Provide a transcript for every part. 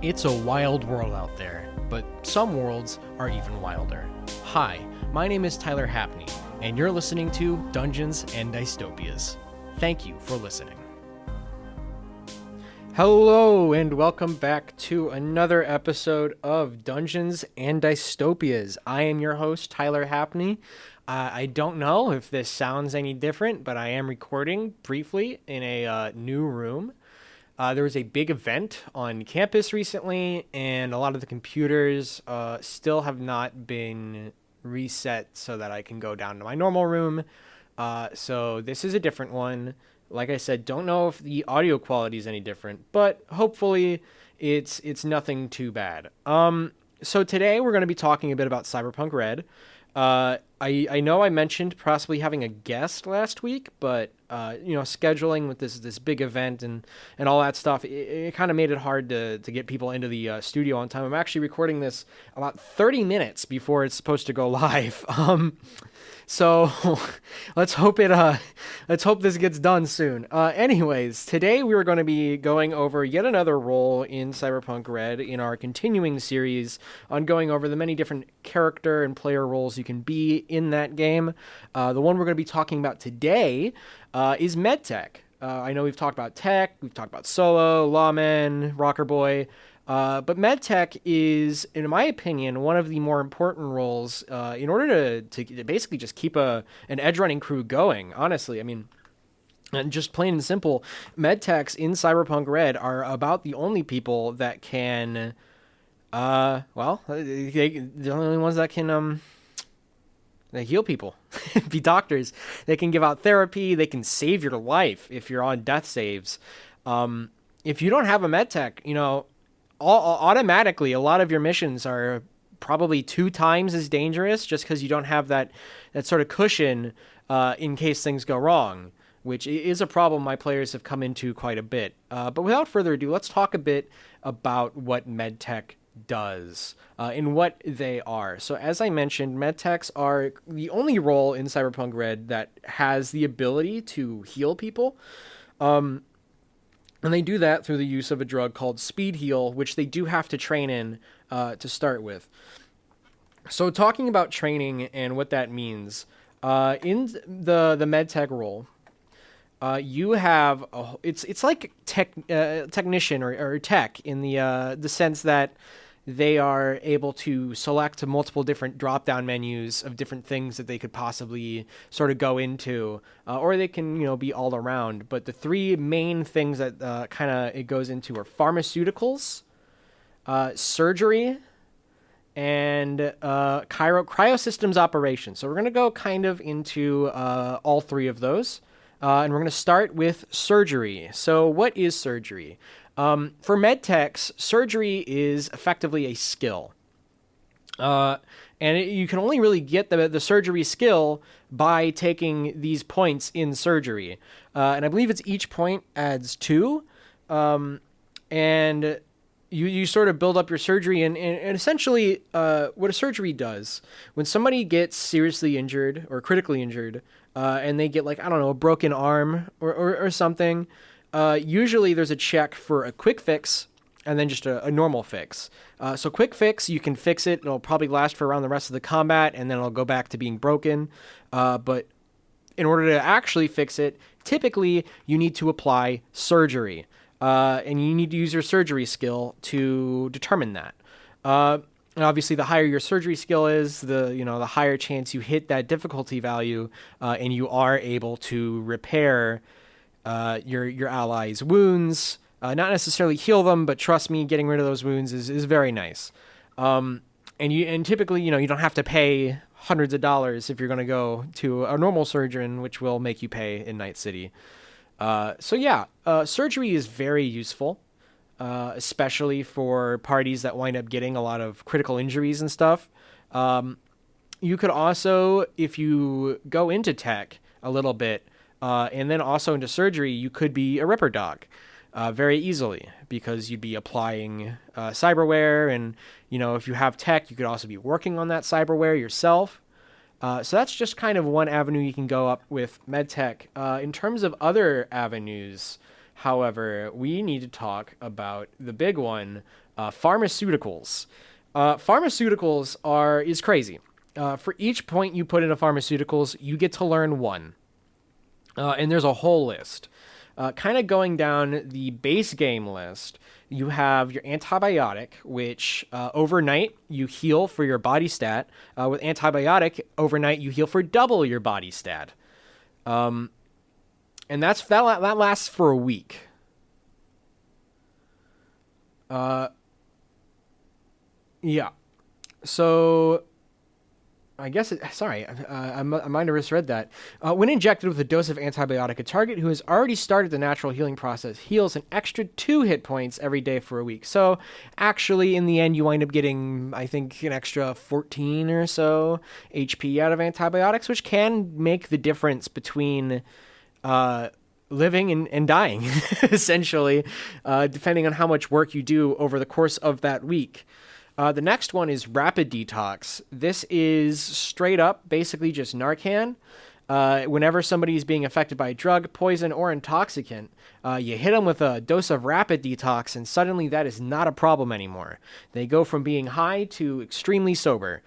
It's a wild world out there, but some worlds are even wilder. Hi, my name is Tyler Hapney, and you're listening to Dungeons and Dystopias. Thank you for listening. Hello, and welcome back to another episode of Dungeons and Dystopias. I am your host, Tyler Hapney. I don't know if this sounds any different, but I am recording briefly in a new room. There was a big event on campus recently, and a lot of the computers still have not been reset so that I can go down to my normal room. So this is a different one. Like I said, don't know if the audio quality is any different, but hopefully it's nothing too bad. So today we're going to be talking a bit about Cyberpunk RED. I know I mentioned possibly having a guest last week, but scheduling with this big event and all that stuff, it kind of made it hard to get people into the studio on time. I'm actually recording this about 30 minutes before it's supposed to go live. So let's hope this gets done soon. Anyways, today we are going to be going over yet another role in Cyberpunk RED in our continuing series on going over the many different character and player roles you can be in that game. The one we're going to be talking about today is Medtech. I know we've talked about tech, we've talked about solo, lawman, rocker boy. But Medtech is, in my opinion, one of the more important roles in order to basically just keep an edge running crew going, honestly. I mean, and just plain and simple, Medtechs in Cyberpunk RED are about the only people that can, they're the only ones that can, they heal people, be doctors. They can give out therapy. They can save your life if you're on death saves. If you don't have a Medtech, automatically a lot of your missions are probably 2 times as dangerous just because you don't have that sort of cushion in case things go wrong, which is a problem my players have come into quite a bit. But without further ado, let's talk a bit about what Medtech does and what they are. So as I mentioned, Medtechs are the only role in Cyberpunk RED that has the ability to heal people. And they do that through the use of a drug called Speed Heal, which they do have to train in to start with. So talking about training and what that means, in the Medtech role, you have it's like technician or tech in the sense that they are able to select multiple different drop-down menus of different things that they could possibly sort of go into, or they can, be all around. But the 3 main things that it goes into are pharmaceuticals, surgery, and cryosystems operations. So we're going to go kind of into all 3 of those, and we're going to start with surgery. So what is surgery? For Medtechs, surgery is effectively a skill. You can only really get the surgery skill by taking these points in surgery. And I believe it's each point adds 2. And you sort of build up your surgery. And essentially, what a surgery does, when somebody gets seriously injured or critically injured, and they get a broken arm or something, usually there's a check for a quick fix and then just a normal fix. So quick fix, you can fix it. It'll probably last for around the rest of the combat, and then it'll go back to being broken. But in order to actually fix it, typically you need to apply surgery. And you need to use your surgery skill to determine that. And obviously, the higher your surgery skill is, the higher chance you hit that difficulty value, and you are able to repair your allies' wounds, not necessarily heal them, but trust me, getting rid of those wounds is very nice. And typically, you don't have to pay hundreds of dollars if you're going to go to a normal surgeon, which will make you pay in Night City. Surgery is very useful, especially for parties that wind up getting a lot of critical injuries and stuff. You could also, if you go into tech a little bit, and then also into surgery, you could be a Ripper Dog very easily because you'd be applying cyberware. And, if you have tech, you could also be working on that cyberware yourself. So that's just kind of one avenue you can go up with Medtech. In terms of other avenues, However, we need to talk about the big one, pharmaceuticals. Pharmaceuticals is crazy. For each point you put into pharmaceuticals, you get to learn one. And there's a whole list. Kind of going down the base game list, you have your antibiotic, which overnight you heal for your body stat. With antibiotic, overnight you heal for double your body stat. And that lasts for a week. Yeah. So I guess I might have misread that. When injected with a dose of antibiotic, a target who has already started the natural healing process heals an extra 2 hit points every day for a week. So actually, in the end, you wind up getting, I think, an extra 14 or so HP out of antibiotics, which can make the difference between living and dying, essentially, depending on how much work you do over the course of that week. The next one is Rapid Detox. This is straight up basically just Narcan. Whenever somebody is being affected by a drug, poison, or intoxicant, you hit them with a dose of Rapid Detox, and suddenly that is not a problem anymore. They go from being high to extremely sober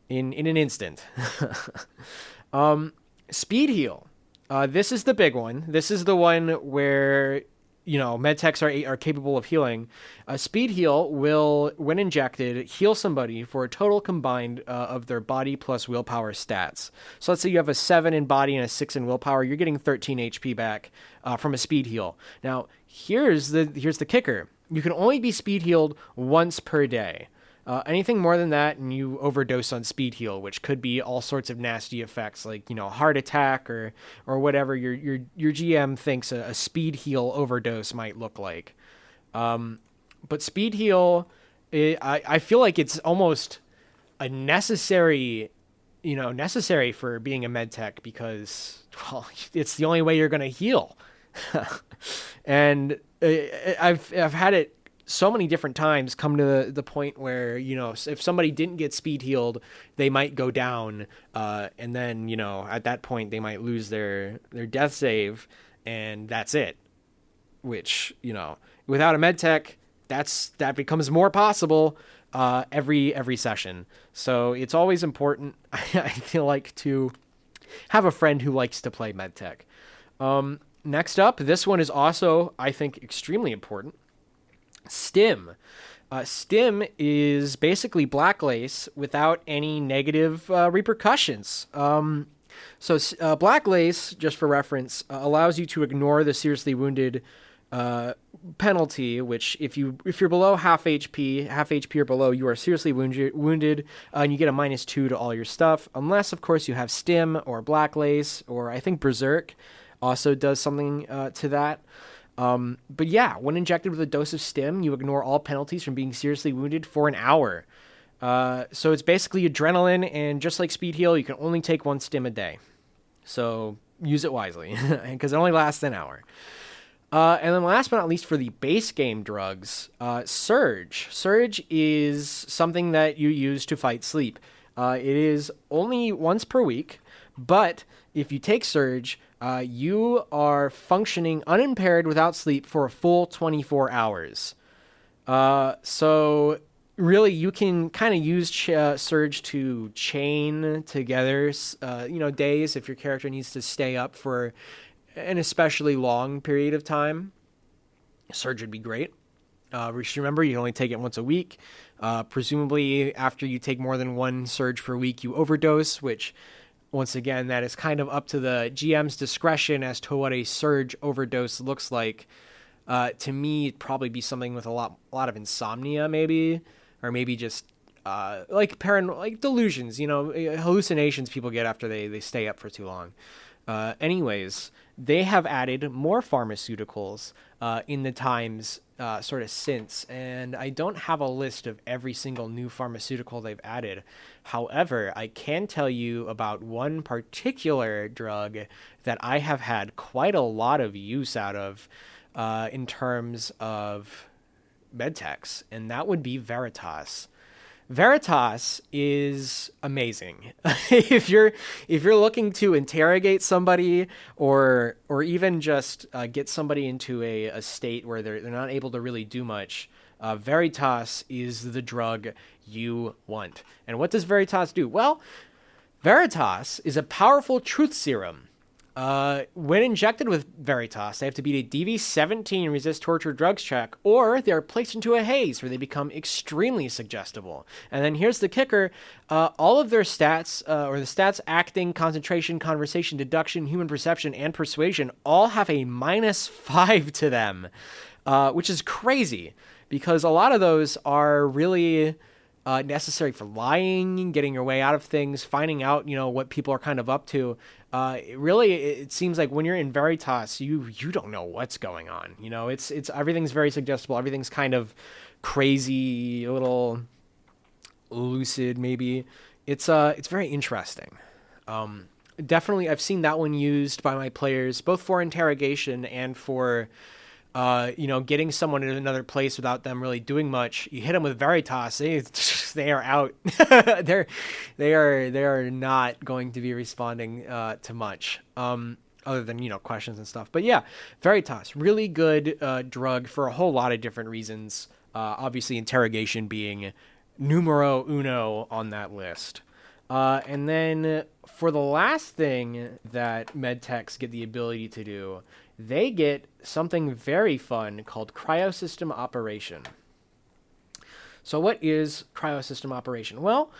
in an instant. Speed Heal. This is the big one. This is the one where Medtechs are capable of healing. Speed Heal will, when injected, heal somebody for a total combined of their body plus willpower stats. So let's say you have a 7 in body and a 6 in willpower. You're getting 13 HP back from a Speed Heal. Now, here's the kicker. You can only be Speed Healed once per day. Anything more than that, and you overdose on Speed Heal, which could be all sorts of nasty effects, like heart attack or whatever your GM thinks a Speed Heal overdose might look like. But Speed Heal, I feel like it's almost a necessary for being a medtech because, well, it's the only way you're going to heal. And I've had it so many different times come to the point where, if somebody didn't get speed healed, they might go down. And then, at that point they might lose their death save, and that's it. Which, without a med tech, that becomes more possible, every session. So it's always important, I feel like, to have a friend who likes to play med tech. Next up, this one is also, I think, extremely important. Stim. Stim is basically black lace without any negative repercussions. So black lace, just for reference, allows you to ignore the seriously wounded penalty, which if you're below half HP or below, you are seriously wounded, and you get a -2 to all your stuff, unless, of course, you have Stim or black lace, or I think Berserk also does something to that. But yeah, when injected with a dose of Stim, you ignore all penalties from being seriously wounded for an hour. So it's basically adrenaline, and just like Speed Heal, you can only take 1 Stim a day. So use it wisely, because it only lasts an hour. And then last but not least, for the base game drugs, Surge. Surge is something that you use to fight sleep. It is only once per week, but if you take Surge, you are functioning unimpaired without sleep for a full 24 hours. So really, you can kind of use Surge to chain together, days if your character needs to stay up for an especially long period of time. Surge would be great. Remember, you only take it once a week. Presumably, after you take more than 1 Surge per week, you overdose, which, once again, that is kind of up to the GM's discretion as to what a Surge overdose looks like. To me, it'd probably be something with a lot of insomnia, maybe, or maybe just like delusions, hallucinations people get after they stay up for too long. Anyways, they have added more pharmaceuticals in the times sort of since, and I don't have a list of every single new pharmaceutical they've added. However, I can tell you about one particular drug that I have had quite a lot of use out of in terms of Medtechs, and that would be Veritas. Veritas is amazing. If you're looking to interrogate somebody or even just get somebody into a state where they're not able to really do much, Veritas is the drug you want. And what does Veritas do? Well, Veritas is a powerful truth serum. When injected with Veritas, they have to beat a DV-17 resist torture drugs check, or they are placed into a haze where they become extremely suggestible. And then here's the kicker. All of their stats, or the stats acting, concentration, conversation, deduction, human perception, and persuasion, all have a -5 to them, which is crazy because a lot of those are really necessary for lying, getting your way out of things, finding out, what people are kind of up to. It seems like when you're in Veritas, you don't know what's going on. It's everything's very suggestible. Everything's kind of crazy, a little lucid, maybe. It's very interesting. Definitely, I've seen that one used by my players, both for interrogation and for getting someone in another place without them really doing much. You hit them with Veritas, they are out. they are not going to be responding to much, other than questions and stuff. But yeah, Veritas, really good drug for a whole lot of different reasons. Obviously, interrogation being numero uno on that list. And then for the last thing that Medtechs get the ability to do, they get something very fun called cryosystem operation. So what is cryosystem operation? Well,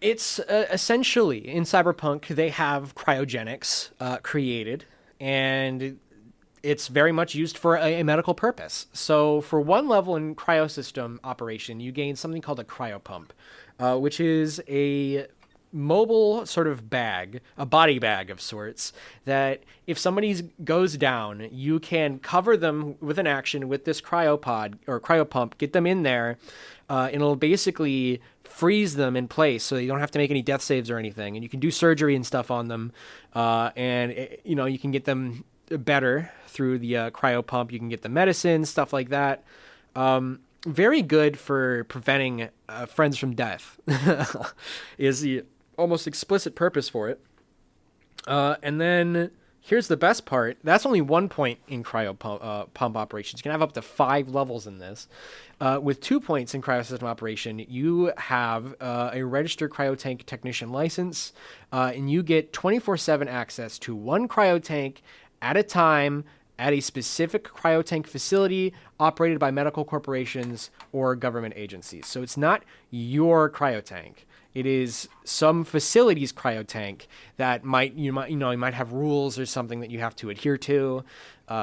it's essentially, in Cyberpunk, they have cryogenics created, and it's very much used for a medical purpose. So for one level in cryosystem operation, you gain something called a cryopump, which is a mobile sort of bag, a body bag of sorts, that if somebody goes down, you can cover them with an action with this cryopod or cryopump, get them in there, and it'll basically freeze them in place so you don't have to make any death saves or anything. And you can do surgery and stuff on them, you can get them better through the cryopump. You can get the medicine, stuff like that. Very good for preventing friends from death is the almost explicit purpose for it. And then here's the best part. That's only 1 point in pump operations. You can have up to 5 levels in this. With 2 points in cryosystem operation, you have a registered cryotank technician license, and you get 24/7 access to one cryotank at a time at a specific cryotank facility operated by medical corporations or government agencies. So it's not your cryotank. It is some facility's cryotank that you might have rules or something that you have to adhere to.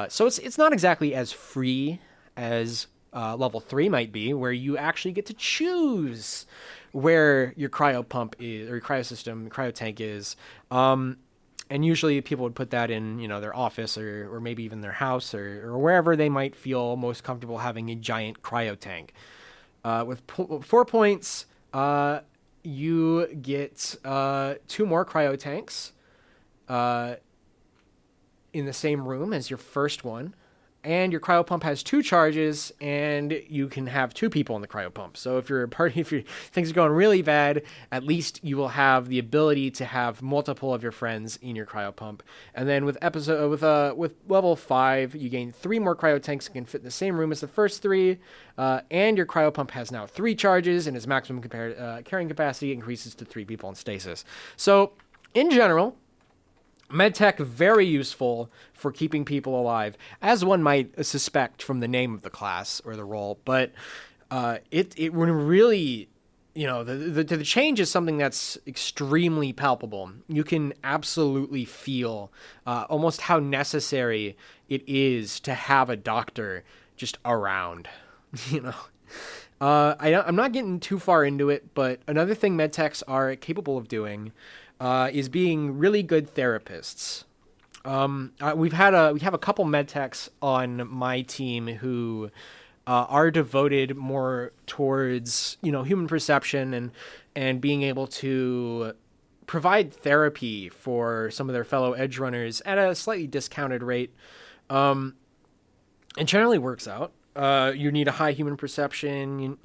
So it's not exactly as free as level 3 might be, where you actually get to choose where your cryopump is or your cryotank is. And usually people would put that in, their office or maybe even their house or wherever they might feel most comfortable having a giant cryotank. With 4 points, you get 2 more cryotanks in the same room as your first one. And your cryopump has 2 charges, and you can have 2 people in the cryopump. So if things are going really bad, at least you will have the ability to have multiple of your friends in your cryopump. And then with level 5, you gain 3 more cryotanks that can fit in the same room as the first 3, and your cryopump has now 3 charges, and its maximum carrying capacity increases to 3 people in stasis. So in general, Medtech, very useful for keeping people alive, as one might suspect from the name of the class or the role. But it really, the change is something that's extremely palpable. You can absolutely feel almost how necessary it is to have a doctor just around, I'm not getting too far into it, but another thing Medtechs are capable of doing is being really good therapists. We have a couple Medtechs on my team who are devoted more towards human perception and being able to provide therapy for some of their fellow edge runners at a slightly discounted rate. It generally works out. You need a high human perception,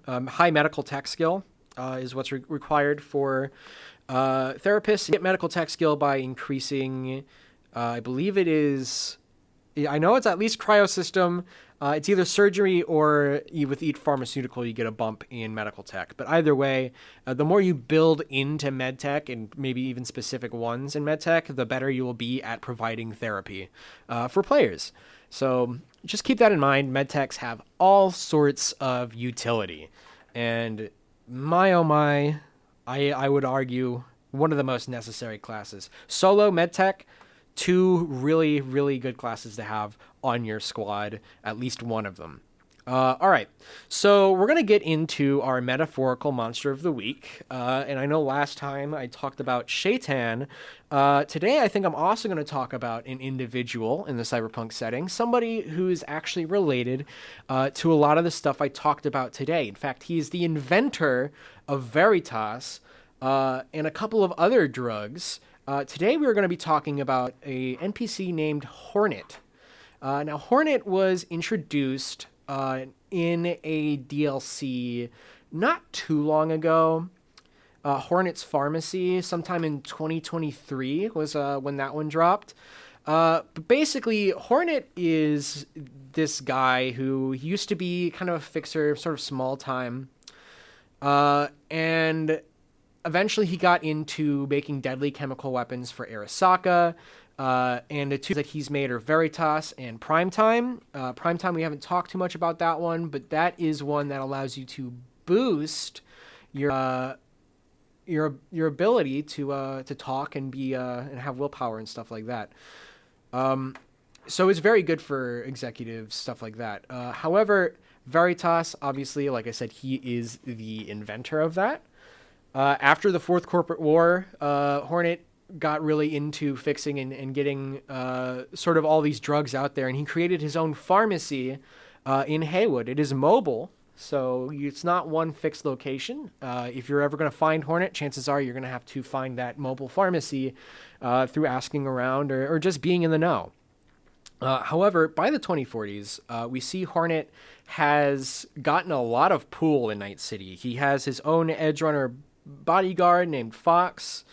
high medical tech skill is what's required for therapists. You get medical tech skill by increasing, I believe it is, I know it's at least cryosystem. It's either surgery or with each pharmaceutical, you get a bump in medical tech. But either way, the more you build into medtech and maybe even specific ones in medtech, the better you will be at providing therapy for players. So just keep that in mind. Medtechs have all sorts of utility. And my oh my, I would argue one of the most necessary classes. Solo medtech, two really, really good classes to have on your squad, at least one of them. All right, so we're going to get into our metaphorical monster of the week. And I know last time I talked about Shaitan. Today, I think I'm also going to talk about an individual in the cyberpunk setting, somebody who is actually related to a lot of the stuff I talked about today. In fact, he is the inventor of Veritas and a couple of other drugs. Today, we're going to be talking about a NPC named Hornet. Now, Hornet was introduced in a DLC not too long ago. Hornet's Pharmacy, sometime in 2023 was when that one dropped. But basically, Hornet is this guy who used to be kind of a fixer, sort of small time. And eventually he got into making deadly chemical weapons for Arasaka. And the two that he's made are Veritas and Primetime. Primetime, we haven't talked too much about that one, but that is one that allows you to boost your ability to talk and be and have willpower and stuff like that. So it's very good for executives, stuff like that. However, Veritas, obviously, like I said, he is the inventor of that. After the Fourth Corporate War, Hornet got really into fixing and getting sort of all these drugs out there, and he created his own pharmacy in Haywood. It is mobile, so it's not one fixed location. If you're ever going to find Hornet, chances are you're going to have to find that mobile pharmacy through asking around or just being in the know. However, by the 2040s, we see Hornet has gotten a lot of pull in Night City. He has his own Edge Runner bodyguard named Fox.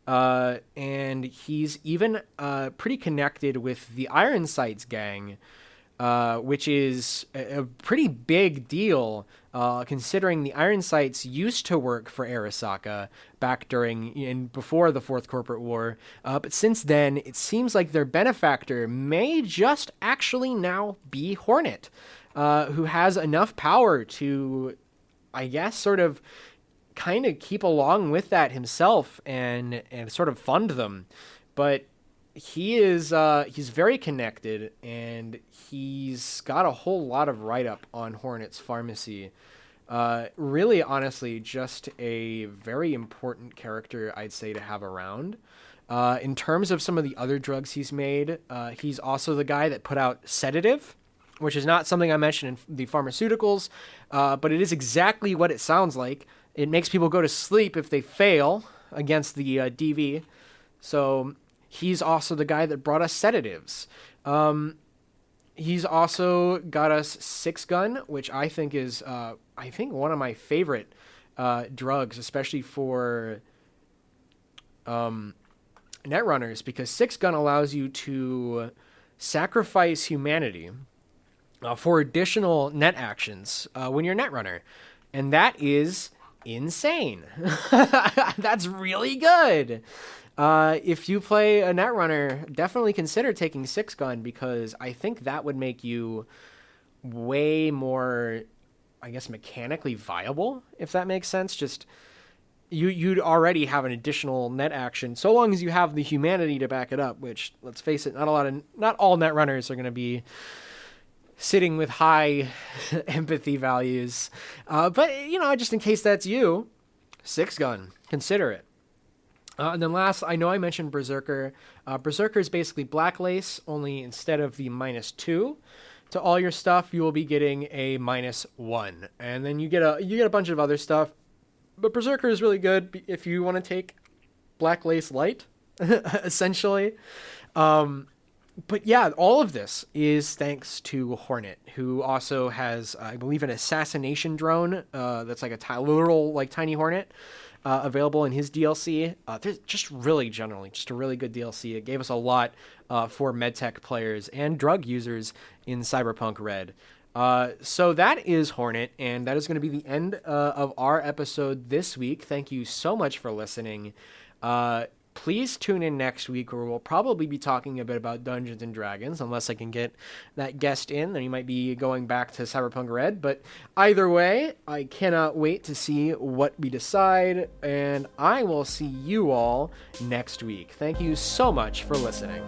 And he's even pretty connected with the Ironsights gang, which is a pretty big deal, considering the Ironsights used to work for Arasaka back during and before the Fourth Corporate War. But since then, it seems like their benefactor may just actually now be Hornet, who has enough power to, I guess, sort of kind of keep along with that himself and sort of fund them. But he is he's very connected, and he's got a whole lot of write-up on Hornet's Pharmacy. Really, honestly, just a very important character, I'd say, to have around. In terms of some of the other drugs he's made, he's also the guy that put out Sedative, which is not something I mentioned in the pharmaceuticals, but it is exactly what it sounds like. It makes people go to sleep if they fail against the DV. So he's also the guy that brought us Sedatives. He's also got us Six Gun, which I think is, one of my favorite drugs, especially for netrunners, because Six Gun allows you to sacrifice humanity for additional net actions when you're a netrunner. And that is insane. That's really good. If you play a netrunner, definitely consider taking Six Gun, because I think that would make you way more, I guess, mechanically viable, if that makes sense. Just you'd already have an additional net action, so long as you have the humanity to back it up, which, let's face it, not all netrunners are going to be sitting with high empathy values. But, just in case that's you, Six Gun, consider it. And then last, I know I mentioned Berserker. Berserker is basically Black Lace, only instead of the -2 to all your stuff, you will be getting a -1. And then you get a bunch of other stuff. But Berserker is really good if you want to take Black Lace Light, essentially. But yeah, all of this is thanks to Hornet, who also has, I believe, an assassination drone that's like a literal like tiny Hornet available in his DLC. There's just really generally just a really good DLC. It gave us a lot for Medtech players and drug users in Cyberpunk RED. So that is Hornet, and that is going to be the end of our episode this week. Thank you so much for listening. Please tune in next week where we'll probably be talking a bit about Dungeons and Dragons, unless I can get that guest in. Then you might be going back to Cyberpunk RED. But either way, I cannot wait to see what we decide, and I will see you all next week. Thank you so much for listening.